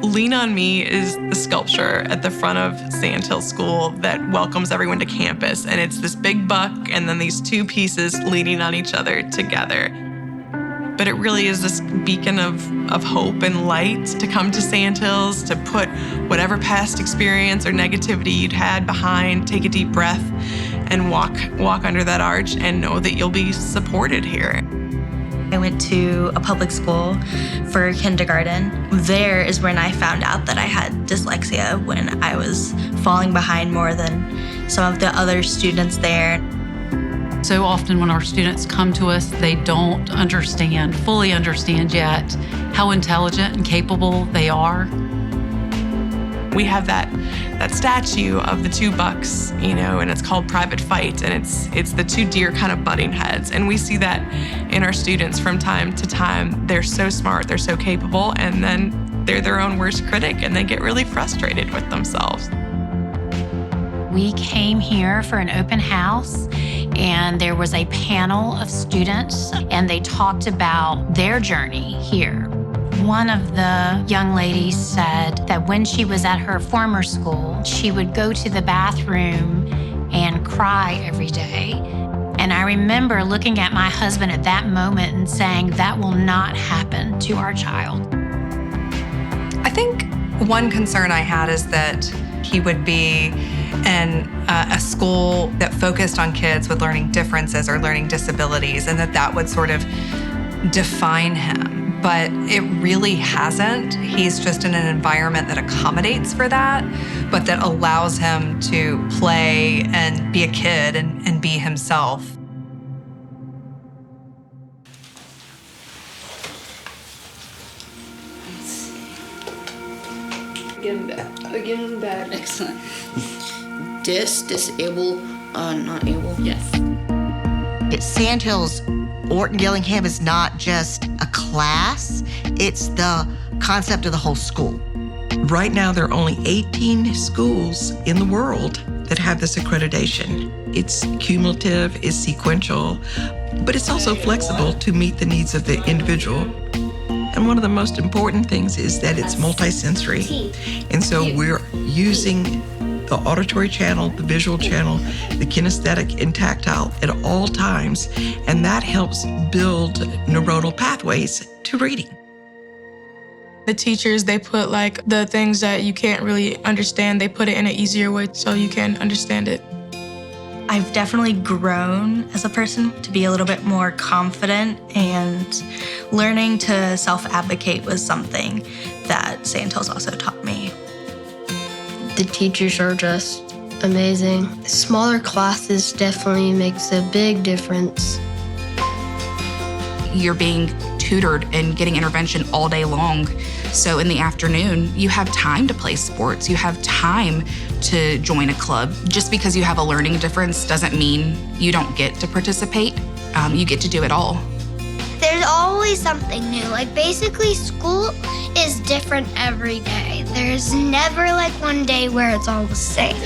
Lean on Me is the sculpture at the front of Sandhills School that welcomes everyone to campus. And it's this big buck and then these two pieces leaning on each other together. But it really is this beacon of hope and light to come to Sandhills, to put whatever past experience or negativity you'd had behind, take a deep breath, and walk under that arch and know that you'll be supported here. I went to a public school for kindergarten. There is when I found out that I had dyslexia, when I was falling behind more than some of the other students there. So often when our students come to us, they don't fully understand yet how intelligent and capable they are. We have that statue of the two bucks, and it's called Private Fight, and it's the two deer kind of butting heads. And we see that in our students from time to time. They're so smart, they're so capable, and then they're their own worst critic, and they get really frustrated with themselves. We came here for an open house, and there was a panel of students, and they talked about their journey here. One of the young ladies said that when she was at her former school, she would go to the bathroom and cry every day. And I remember looking at my husband at that moment and saying, that will not happen to our child. I think one concern I had is that he would be in a school that focused on kids with learning differences or learning disabilities, and that would sort of define him. But it really hasn't. He's just in an environment that accommodates for that, but that allows him to play and be a kid and be himself. Again back. Excellent. Disable, not able. Yes. Sandhills Orton-Gillingham is not just a class, it's the concept of the whole school. Right now, there are only 18 schools in the world that have this accreditation. It's cumulative, it's sequential, but it's also flexible to meet the needs of the individual. And one of the most important things is that it's multisensory. And so we're using the auditory channel, the visual channel, the kinesthetic and tactile at all times, and that helps build neuronal pathways to reading. The teachers, they put the things that you can't really understand, they put it in an easier way so you can understand it. I've definitely grown as a person to be a little bit more confident, and learning to self-advocate was something that Sandhills also taught me. The teachers are just amazing. Smaller classes definitely makes a big difference. You're being tutored and getting intervention all day long. So in the afternoon, you have time to play sports. You have time to join a club. Just because you have a learning difference doesn't mean you don't get to participate. You get to do it all. There's always something new. Basically, school is different every day. There's never one day where it's all the same.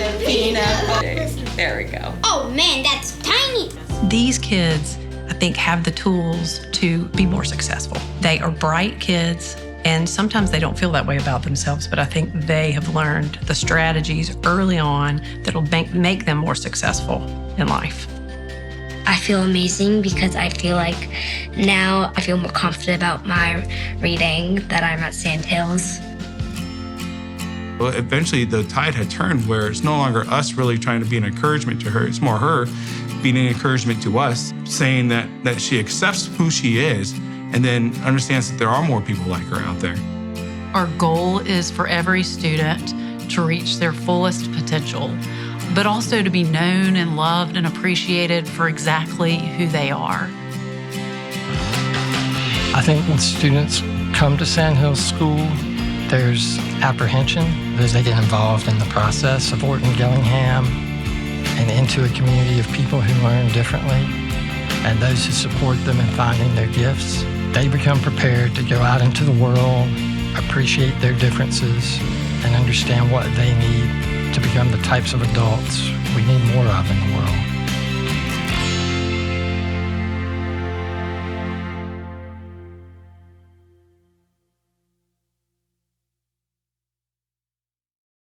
There we go. Oh man, that's tiny. These kids, I think, have the tools to be more successful. They are bright kids, and sometimes they don't feel that way about themselves, but I think they have learned the strategies early on that'll make them more successful in life. I feel amazing because I feel like now I feel more confident about my reading that I'm at Sandhills. Well, eventually the tide had turned where it's no longer us really trying to be an encouragement to her. It's more her being an encouragement to us, saying that she accepts who she is and then understands that there are more people like her out there. Our goal is for every student to reach their fullest potential, but also to be known and loved and appreciated for exactly who they are. I think when students come to Sandhills School, there's apprehension as they get involved in the process of Orton-Gillingham and into a community of people who learn differently, and those who support them in finding their gifts. They become prepared to go out into the world, appreciate their differences, and understand what they need to become the types of adults we need more of in the world.